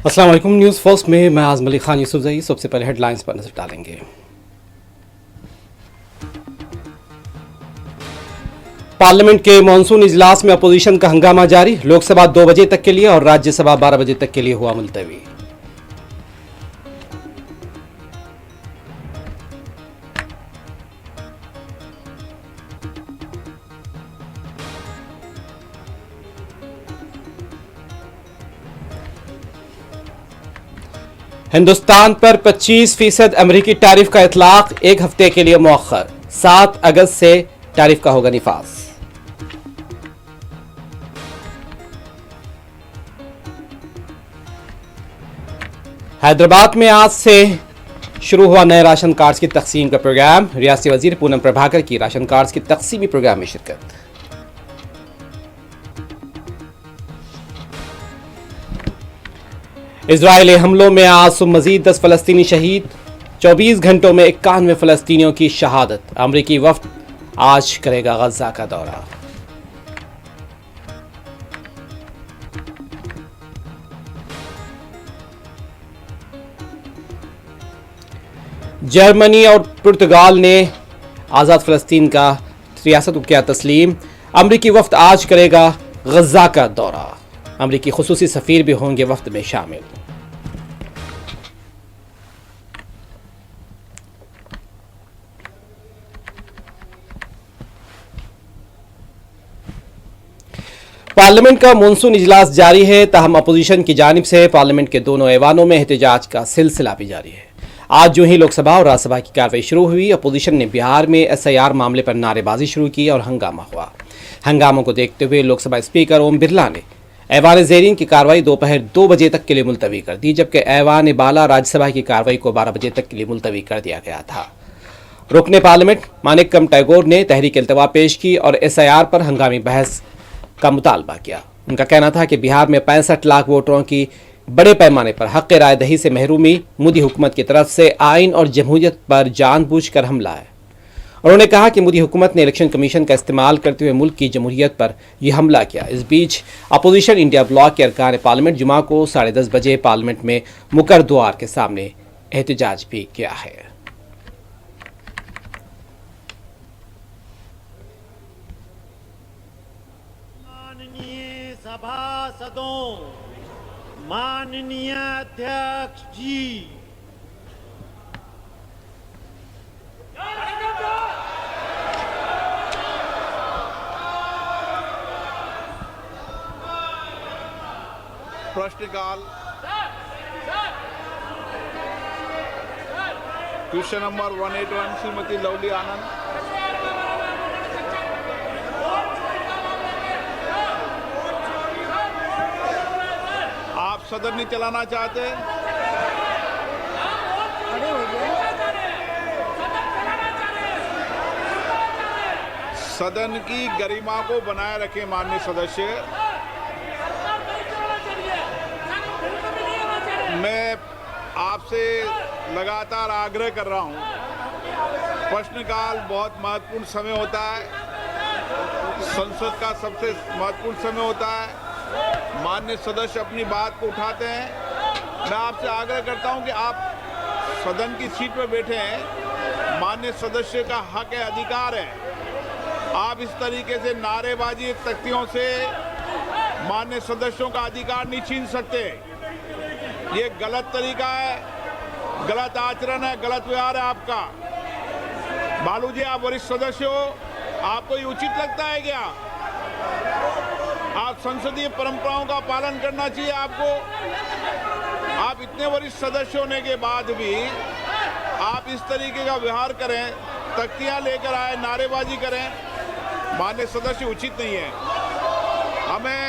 अस्सलाम वालेकुम। News first में मैं आज़म अली खान यूसुफजई। सबसे पहले हेडलाइंस पर नजर डालेंगे। पार्लियामेंट के मानसून इजलास में अपोजिशन का हंगामा जारी। लोकसभा 2 बजे तक के लिए और राज्यसभा 12 बजे तक के लिए हुआ मुलतवी। हिंदुस्तान पर 25% अमरीकी टैरिफ का इतलाक, एक हफ्ते के लिए मौखर। 7 अगस्त से टैरिफ का होगा निफाज। हैदराबाद में आज से शुरू हुआ नए राशन कार्ड्स की तकसीम का प्रोग्राम। रियासती वजीर पूनम प्रभाकर की राशन कार्ड्स की तकसीमी प्रोग्राम में शिरकत। इजरायली हमलों में आज मजीद 10 फलस्तीनी शहीद। 24 घंटों में 91 फलस्तीनियों की शहादत। अमरीकी वफ्द आज करेगा गजा का दौरा। जर्मनी और पुर्तगाल ने आज़ाद फ़लस्तीन का रियासत को किया तस्लीम। अमरीकी वफ्द आज करेगा गजा का दौरा। अमरीकी खुसूसी सफ़ीर भी होंगे वफ्द में शामिल। पार्लियामेंट का मानसून इजलास जारी है, ताहम अपोजिशन की जानिब से पार्लियामेंट के दोनों ऐवानों में एहतजाज का सिलसिला भी जारी है। आज जो ही लोकसभा और राज्यसभा की कार्रवाई शुरू हुई, अपोजिशन ने बिहार में SIR मामले पर नारेबाजी शुरू की और हंगामा हुआ। हंगामों को देखते हुए लोकसभा स्पीकर ओम बिरला ने ऐवान ज़ेरीन की कार्रवाई दोपहर 2 बजे तक के लिए मुलतवी कर दी, जबकि ऐवान बाला राज्यसभा की कार्रवाई को 12 बजे तक के लिए मुलतवी कर दिया गया था। रुकने पार्लियामेंट मानिकम टैगोर ने तहरीक इल्तवा पेश की और SIR पर हंगामी बहस का मुतालबा किया। उनका कहना था कि बिहार में 65 लाख वोटरों की बड़े पैमाने पर हक़ राय दही से महरूमी मोदी हुकूमत की तरफ से आइन और जमहूरियत पर जानबूझकर हमला है। उन्होंने कहा कि मोदी हुकूमत ने इलेक्शन कमीशन का इस्तेमाल करते हुए मुल्क की जमहूरियत पर यह हमला किया। इस बीच अपोजिशन इंडिया ब्लॉक के अरकान पार्लियामेंट जुमा को 10:30 बजे पार्लियामेंट में मुकर द्वार के सामने एहतजाज भी किया है। सभासदों, माननीय अध्यक्ष जी, प्रश्नकाल क्वेश्चन नंबर 181 श्रीमती लवली आनंद। आप सदन नहीं चलाना चाहते? सदन की गरिमा को बनाए रखें माननीय सदस्य। मैं आपसे लगातार आग्रह कर रहा हूं, प्रश्नकाल बहुत महत्वपूर्ण समय होता है, संसद का सबसे महत्वपूर्ण समय होता है। माननीय सदस्य अपनी बात को उठाते हैं। मैं आपसे आग्रह करता हूं कि आप सदन की सीट पर बैठे हैं। माननीय सदस्य का हक है, अधिकार है। आप इस तरीके से नारेबाजी तख्तियों से माननीय सदस्यों का अधिकार नहीं छीन सकते। ये गलत तरीका है, गलत आचरण है, गलत व्यवहार है आपका। बालू जी, आप वरिष्ठ सदस्य हो, आपको ये उचित लगता है क्या? आप संसदीय परंपराओं का पालन करना चाहिए आपको। आप इतने वरिष्ठ सदस्य होने के बाद भी आप इस तरीके का व्यवहार करें, तख्तियां लेकर आए, नारेबाजी करें, माननीय सदस्य उचित नहीं है। हमें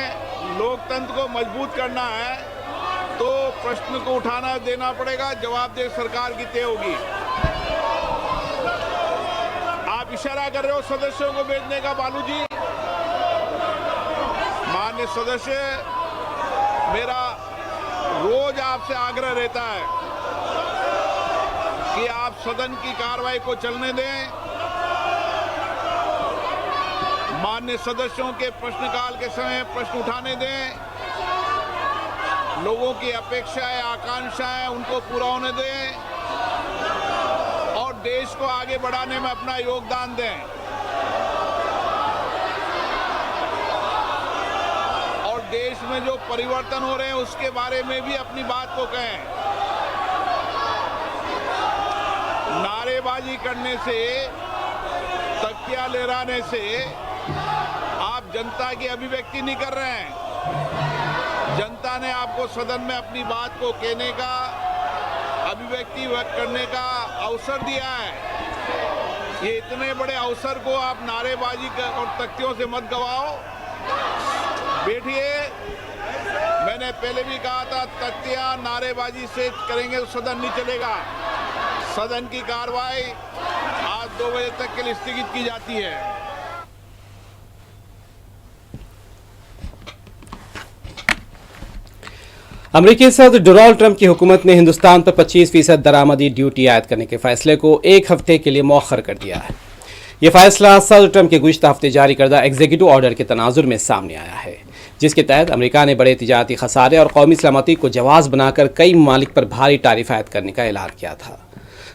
लोकतंत्र को मजबूत करना है तो प्रश्न को उठाना देना पड़ेगा, जवाबदेह सरकार की तय होगी। आप इशारा कर रहे हो सदस्यों को भेजने का, बालू जी। माननीय सदस्य, मेरा रोज आपसे आग्रह रहता है कि आप सदन की कार्रवाई को चलने दें। माननीय सदस्यों के प्रश्नकाल के समय प्रश्न उठाने दें। लोगों की अपेक्षाएं, आकांक्षाएं उनको पूरा होने दें और देश को आगे बढ़ाने में अपना योगदान दें। और देश में जो परिवर्तन हो रहे हैं उसके बारे में भी अपनी बात को कहें। नारेबाजी करने से, तकिया लहराने से आप जनता की अभिव्यक्ति नहीं कर रहे हैं। जनता ने आपको सदन में अपनी बात को कहने का, अभिव्यक्ति व्यक्त करने का अवसर दिया है। ये इतने बड़े अवसर को आप नारेबाजी और तख्तियों से मत गवाओ। बैठिए। मैंने पहले भी कहा था, तख्तियां नारेबाजी से करेंगे तो सदन नहीं चलेगा। सदन की कार्रवाई आज 2 बजे तक के लिए स्थगित की जाती है। अमेरिकी सदर डोनाल्ड ट्रंप की हुकूमत ने हिंदुस्तान पर 25% दरामदी ड्यूटी आयद करने के फैसले को 1 हफ्ते के लिए मौखर कर दिया है। यह फैसला सदर ट्रंप के गुज़िश्ता हफ्ते जारी करदा एग्जीक्यूटिव ऑर्डर के तनाजुर में सामने आया है, जिसके तहत अमेरिका ने बड़े तिजारती खसारे और कौमी सलामती को जवाज़ बनाकर कई ममालिक पर भारी टैरिफ आयद करने का ऐलान किया था।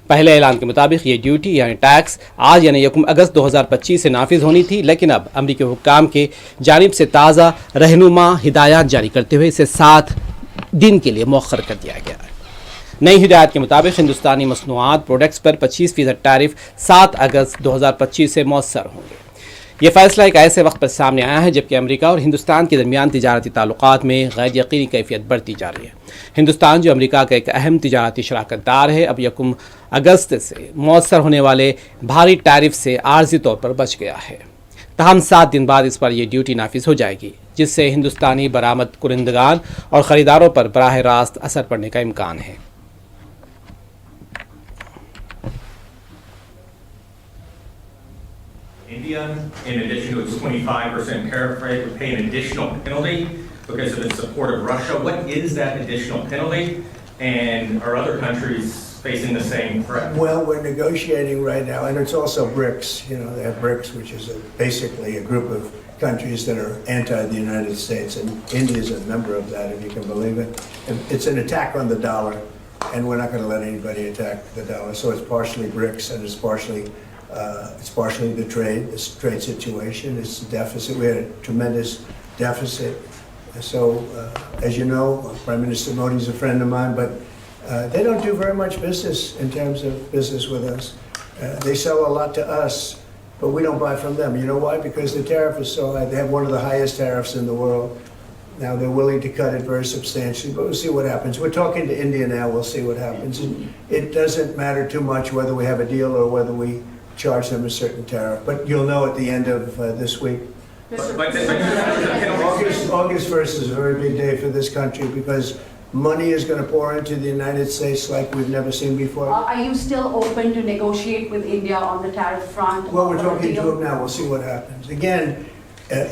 पहले ऐलान के मुताबिक ये ड्यूटी यानी टैक्स आज यानी 1 अगस्त 2025 से नाफिज होनी थी, लेकिन अब अमेरिकी हुक्काम की जानिब से ताज़ा रहनुमा हिदायत जारी करते हुए इसे 7 दिन के लिए मौखर कर दिया गया है। नई हिदायत के मुताबिक हिंदुस्तानी मसनूआत प्रोडक्ट्स पर 25% टैरिफ 7 अगस्त 2025 से मौसर होंगे। यह फैसला एक ऐसे वक्त पर सामने आया है जबकि अमेरिका और हिंदुस्तान के दरमियान तिजारती ताल्लुकात में गैर यकीनी कैफियत बढ़ती जा रही है। हिंदुस्तान, जो अमेरिका का एक अहम तिजारती शराकतदार है, अब 1 अगस्त से मौसर होने वाले भारी टैरिफ से आर्जी तौर पर बच गया है। तहम 7 दिन बाद इस पर यह ड्यूटी नाफिज हो जाएगी, जिससे हिंदुस्तानी बरामद कुरिंदगान और ख़रीदारों पर बराह रास्त असर पड़ने का इम्कान है। India, in addition to its 25% tariff rate, would pay an additional penalty because of its support of Russia. What is that additional penalty? And are other countries facing the same threat? Well, we're negotiating right now, and it's also BRICS. You know, they have BRICS, which is basically a group of countries that are anti the United States, and India is a member of that, if you can believe it. It's an attack on the dollar, and we're not going to let anybody attack the dollar. So it's partially BRICS, and it's partially the trade situation. It's the deficit. We had a tremendous deficit. So, as you know, Prime Minister Modi is a friend of mine, but they don't do very much business in terms of business with us. They sell a lot to us, but we don't buy from them. You know why? Because the tariff is so high. They have one of the highest tariffs in the world. Now they're willing to cut it very substantially, but we'll see what happens. We're talking to India now. We'll see what happens. It doesn't matter too much whether we have a deal or whether we charge them a certain tariff, but you'll know at the end of this week. August 1st is a very big day for this country because money is going to pour into the United States like we've never seen before. Are you still open to negotiate with India on the tariff front? Well, we're talking to them now. We'll see what happens. Again,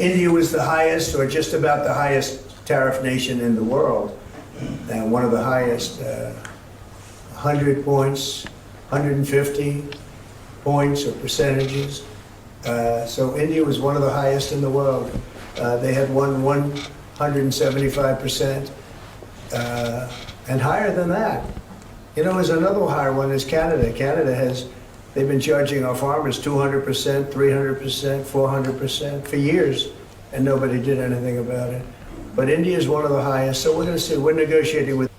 India was the highest or just about the highest tariff nation in the world, and one of the highest, 100 points, 150 points or percentages. So India was one of the highest in the world. They had won 175%, and higher than that. You know, there's another higher one is Canada. Canada they've been charging our farmers 200%, 300%, 400% for years, and nobody did anything about it. But India is one of the highest, so we're going to see. We're negotiating with.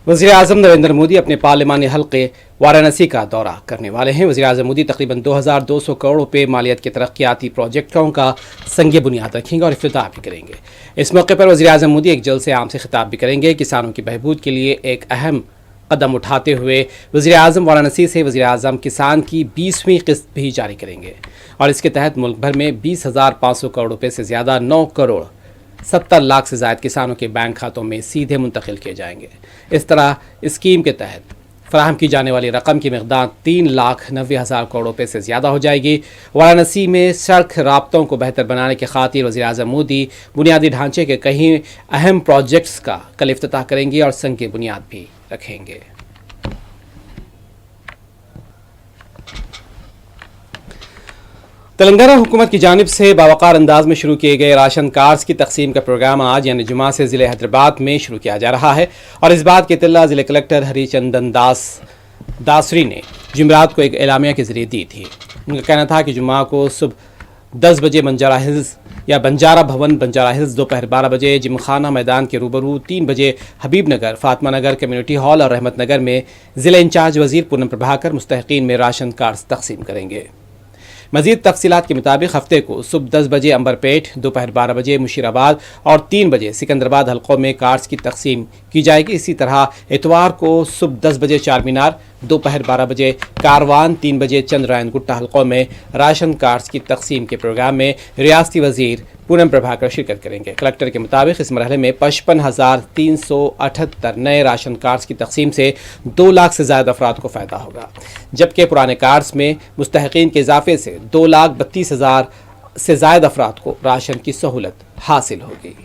वज़ीर-ए-आज़म नरेंद्र मोदी अपने पार्लिमानी हल्के वाराणसी का दौरा करने वाले हैं। वज़ीर-ए-आज़म मोदी तकरीबन 2200 करोड़ रुपए मालियत के तरक्याती प्रोजेक्टों का संग बुनियाद रखेंगे और इफ्तिताह भी करेंगे। इस मौके पर वज़ीर-ए-आज़म मोदी एक जलसे आम से खिताब भी करेंगे। किसानों की बहबूद के लिए एक अहम कदम उठाते हुए वज़ीर-ए-आज़म वाराणसी से वज़ीर-ए-आज़म किसान की 20वीं किस्त भी जारी करेंगे और इसके तहत मुल्क भर में 20,500 करोड़ रुपये से ज़्यादा 9 करोड़ 70 लाख से ज़ायद किसानों के बैंक खातों में सीधे मुंतकिल किए जाएंगे। इस तरह स्कीम के तहत फराहम की जाने वाली रकम की मकदार 3,90,000 करोड़ रुपये से ज़्यादा हो जाएगी। वाराणसी में सड़क राब्तों को बेहतर बनाने की खातिर वज़ीर-ए-आज़म मोदी बुनियादी ढांचे के कई अहम प्रोजेक्ट्स का कल इफ्तिताह करेंगे और संग बुनियाद भी रखेंगे। तेलंगाना हुकूमत की जानिब से बावकार अंदाज में शुरू किए गए राशन कार्ड्स की तकसीम का प्रोग्राम आज यानी जुमा से ज़िले हैदराबाद में शुरू किया जा रहा है और इस बात की इत्तला ज़िले कलेक्टर हरिचंदन दासरी ने जुमेरात को एक एलामिया के जरिए दी थी। उनका कहना था कि जुमा को सुबह 10 बजे बंजारा हिल्स या बंजारा भवन बंजारा हिल्स, दोपहर 12 बजे जिमखाना मैदान के रूबरू, 3 बजे हबीब नगर, फातिमा नगर कम्युनिटी हॉल और रहमत नगर में ज़िला इंचार्ज वज़ीर पूनम प्रभाकर मुस्तहिकीन में राशन कार्ड्स तकसीम करेंगे। मजीद तफसीलात के मुताबिक हफ्ते को सुबह 10 बजे अंबरपेट, दोपहर 12 बजे मुशीराबाद और 3 बजे सिकंदराबाद हलकों में कार्ड्स की तकसीम की जाएगी। इसी तरह इतवार को सुबह 10 बजे चार मीनार, दोपहर 12 बजे कारवान, 3 बजे चंद्रायन गुट्टा हलकों में राशन कार्ड्स की तकसीम के प्रोग्राम में रियासती वजीर पूनम प्रभाकर शिरकत करेंगे। कलेक्टर के मुताबिक इस मरहले में 55,378 नए राशन कार्ड्स की तकसीम से 2 लाख से ज़्यादा अफराद को फ़ायदा होगा, जबकि पुराने कार्ड्स में मुस्तहिकीन के इजाफे से 2,32,000 से ज़्यादा अफराद को राशन की सहूलत हासिल होगी।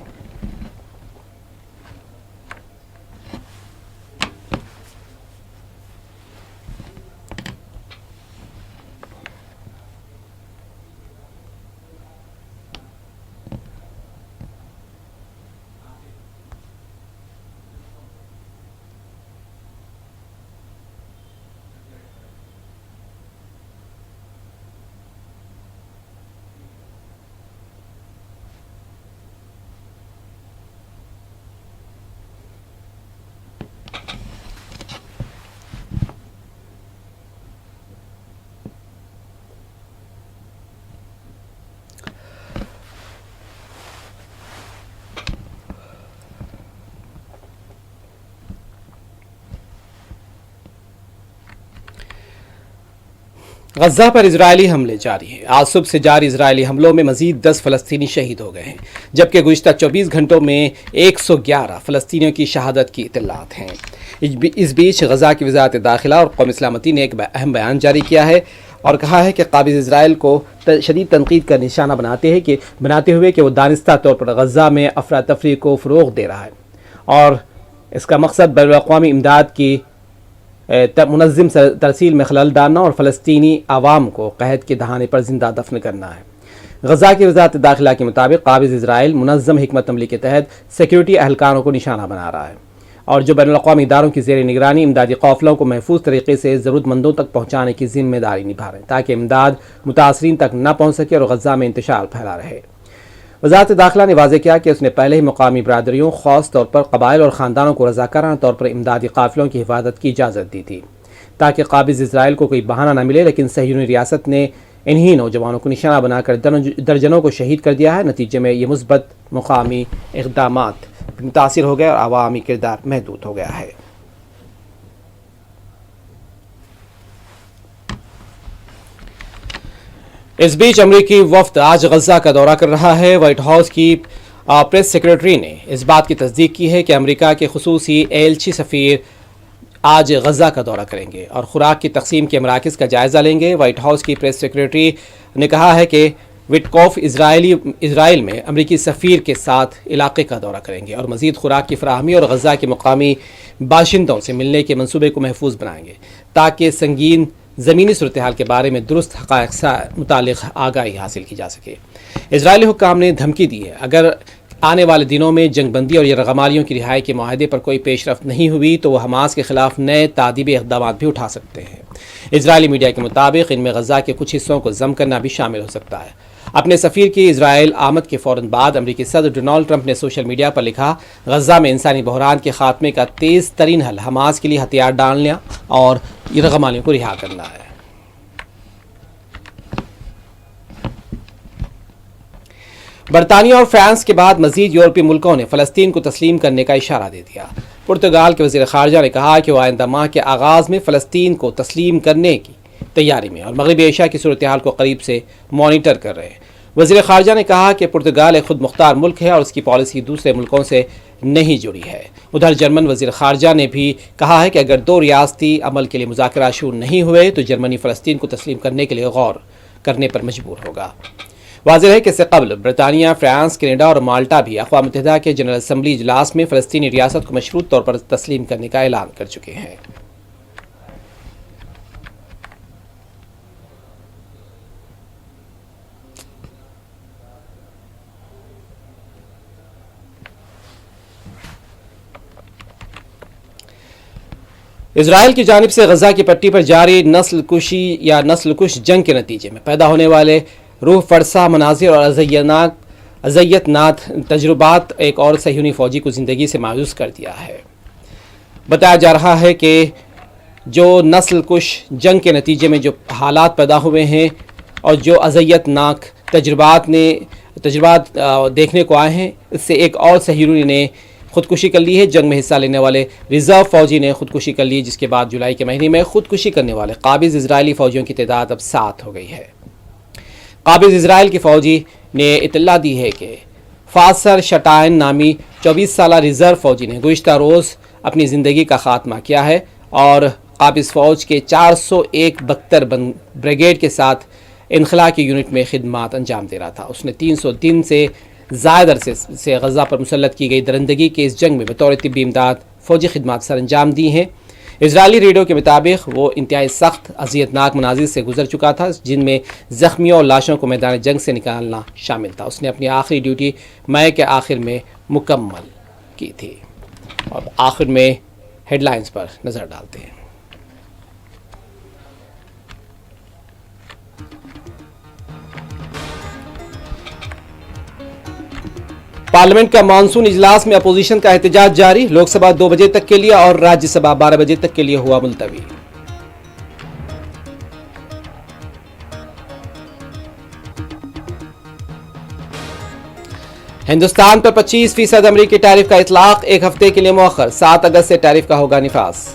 गज़ा पर इजरायली हमले जारी हैं। आज सुबह से जारी इजरायली हमलों में मजीद 10 फ़लस्तीनी शहीद हो गए हैं, जबकि गुज़िश्ता 24 घंटों में 111 फ़लस्तीनियों की शहादत की इत्तलात हैं। इस बीच गज़ा की वज़ारत दाखिला और कौमी सलामती ने एक अहम बयान जारी किया है और कहा है कि काबिज़ इजराइल को शदीद तनकीद का निशाना बनाते हुए कि वो दानिस्ता तौर पर गज़ा में अफरा तफरी को फ़रोग़ दे रहा है और इसका मकसद बैनुल-अक़वामी इमदाद की मुनज़्ज़म तरसील में खलल डालना और फ़लस्तीनी आवाम को क़हत के दहाने पर ज़िंदा दफन करना है। गज़ा की वज़ारत दाखिला के मुताबिक काबिज़ इजराइल मुनज़्ज़म हिकमत अमली के तहत सिक्योरिटी अहलकारों को निशाना बना रहा है और जो बैनुल-अक़वामी इदारों की ज़ेर निगरानी इमदादी क़ाफ़िलों को महफूज तरीके से ज़रूरतमंदों तक पहुँचाने की ज़िम्मेदारी निभा रहे हैं, ताकि इमदाद मुतासरीन तक न पहुँच सके और गज़ा में इंतशार फैला रहे। वज़ारत दाखिला ने वाज़ेह किया कि उसने पहले ही मुकामी बरादरियों, ख़ास तौर पर कबाइल और ख़ानदानों को रज़ाकाराना तौर पर इमदादी काफ़िलों की हिफाजत की इजाज़त दी थी, ताकि काबिज़ इजराइल को कोई बहाना न मिले। लेकिन सहयूनी रियासत ने इन्हीं नौजवानों को निशाना बनाकर दर्जनों को शहीद कर दिया है। नतीजे में ये मुस्बत मुकामी इक़दामात मुतासिर हो गए और अवामी किरदार महदूद हो गया है। इस बीच अमरीकी वफ्द आज गज़ा का दौरा कर रहा है। व्हाइट हाउस की प्रेस सेक्रेटरी ने इस बात की तस्दीक की है कि अमेरिका के खुसूसी एलची सफ़ीर आज गज़ा का दौरा करेंगे और खुराक की तकसीम के मराकज़ का जायज़ा लेंगे। व्हाइट हाउस की प्रेस सेक्रेटरी ने कहा है कि विटकॉफ इसराइल में अमरीकी सफ़ीर के साथ इलाके का दौरा करेंगे और मज़ीद खुराक की फराहमी और गज़ा के मुकामी बाशिंदों से मिलने के मनसूबे को महफूज बनाएंगे, ताकि संगीन ज़मीनी सूरत हाल के बारे में दुरुस्त हक़ाइक़ से मुतालिक़ आगाही हासिल की जा सके। इजरायली हुक्काम ने धमकी दी है अगर आने वाले दिनों में जंगबंदी और यरगमालियों की रिहाई के माहदे पर कोई पेशरफ नहीं हुई तो वह हमास के खिलाफ नए तादीबी इक़दाम भी उठा सकते हैं। इजरायली मीडिया के मुताबिक इनमें गज़ा के कुछ हिस्सों को जम करना भी शामिल हो सकता है। अपने सफ़ीर की इजराइल आमद के फ़ौरन बाद अमरीकी सदर डोनाल्ड ट्रंप ने सोशल मीडिया पर लिखा, गज़ा में इंसानी बहरान के खात्मे का तेज़ तरीन हल हमास के लिए हथियार डालना और यरगमालियों को रिहा करना है। बरतानिया और फ्रांस के बाद मजीद यूरोपीय मुल्कों ने फ़लस्तीन को तस्लीम करने का इशारा दे दिया। पुर्तगाल के वज़ीर ख़ारजा ने कहा कि वह आइंदा माह के आगाज़ में फ़लस्तीन को तस्लीम करने की तैयारी में और मगरबी एशिया की सूरत हाल को करीब से मॉनिटर कर रहे हैं। वज़ीर ख़ारजा ने कहा कि पुर्तगाल एक खुद मुख्तार मुल्क है और उसकी पॉलिसी दूसरे मुल्कों से नहीं जुड़ी है। उधर जर्मन वज़ीर ख़ारजा ने भी कहा है कि अगर 2 रियासती अमल के लिए मुज़ाकरा शुरू नहीं हुए तो जर्मनी फ़लस्तीन को तस्लीम करने के लिए गौर करने पर मजबूर होगा। वाज़ेह है कि इससे कबल बरतानिया, फ्रांस, कनाडा और माल्टा भी अक़वाम मुत्तहिदा के जनरल असम्बली इजलास में फ़लस्तीनी रियासत को मशरूत तौर पर तस्लीम करने का ऐलान कर चुके हैं। इसराइल की जानिब से गजा की पट्टी पर जारी नस्ल कुशी या नस्ल कुश जंग के नतीजे में पैदा होने वाले रूह फरसा मनाजिर और अज़य्यतनाक तजुर्बात एक और सह्यूनी फौजी को ज़िंदगी से मायूस कर दिया है। बताया जा रहा है कि जो नस्ल कुश जंग के नतीजे में जो हालात पैदा हुए हैं और जो अज़य्यतनाक तजुर्बात देखने को आए हैं, इससे एक और सह्यूनी ने खुदकुशी कर ली है। जंग में हिस्सा लेने वाले रिजर्व फौजी ने खुदकुशी कर ली, जिसके बाद जुलाई के महीने में खुदकुशी करने वाले काबिज इजरायली फौजियों की तादाद अब 7 हो गई है। काबिज इजराइल के फौजी ने इतला दी है कि फासर शटाइन नामी 24 साला रिजर्व फौजी ने गुज़िश्ता रोज़ अपनी ज़िंदगी का खात्मा किया है और काबिज फ़ौज के 401 बख्तर ब्रिगेड के साथ इनखला की यूनिट में खिदमात अंजाम दे रहा था। उसने 300 दिन से ज़्यादा अरसे से गज़ा पर मुसल्लत की गई दरंदगी के इस जंग में बतौर तिब्बी इमदाद फ़ौजी खिदमात सर अंजाम दी हैं। इजरायली रेडियो के मुताबिक वो इंतहाई सख्त अज़ियतनाक मनाजिर से गुजर चुका था, जिनमें ज़ख्मियों और लाशों को मैदान जंग से निकालना शामिल था। उसने अपनी आखिरी ड्यूटी मई के आखिर में मुकम्मल की थी। और आखिर में हेडलाइंस पर नज़र डालते हैं। पार्लियामेंट का मानसून इजलास में अपोजिशन का एहतजाज जारी। लोकसभा 2 बजे तक के लिए और राज्यसभा 12 बजे तक के लिए हुआ मुलतवी। हिंदुस्तान पर 25% अमरीकी टैरिफ का इतलाक 1 हफ्ते के लिए मौखर। 7 अगस्त से टैरिफ का होगा निफास।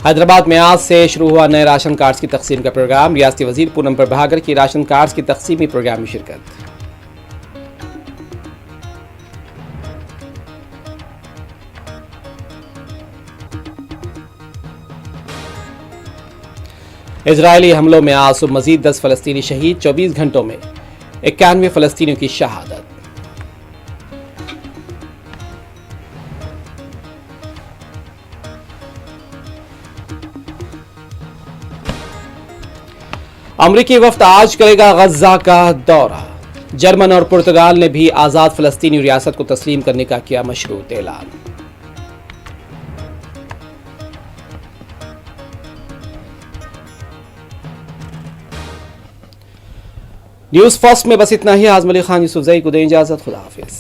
हैदराबाद में आज से शुरू हुआ नए राशन कार्ड्स की तकसीम का प्रोग्राम। रियासती वजीर पूनम प्रभाकर की राशन कार्ड्स की तकसीमी प्रोग्राम में शिरकत। इजरायली हमलों में आज सुबह मजीद 10 फलस्तीनी शहीद। 24 घंटों में 91 फलस्तीनियों की शहादत। अमरीकी वफ्द आज करेगा गजा का दौरा। जर्मन और पुर्तगाल ने भी आज़ाद फ़लस्तीनी रियासत को तस्लीम करने का किया मशरूत ऐलान। न्यूज़ फर्स्ट में बस इतना ही। आज़म अली खान यूसुफजई को दें इजाज़त। खुदा हाफिज़।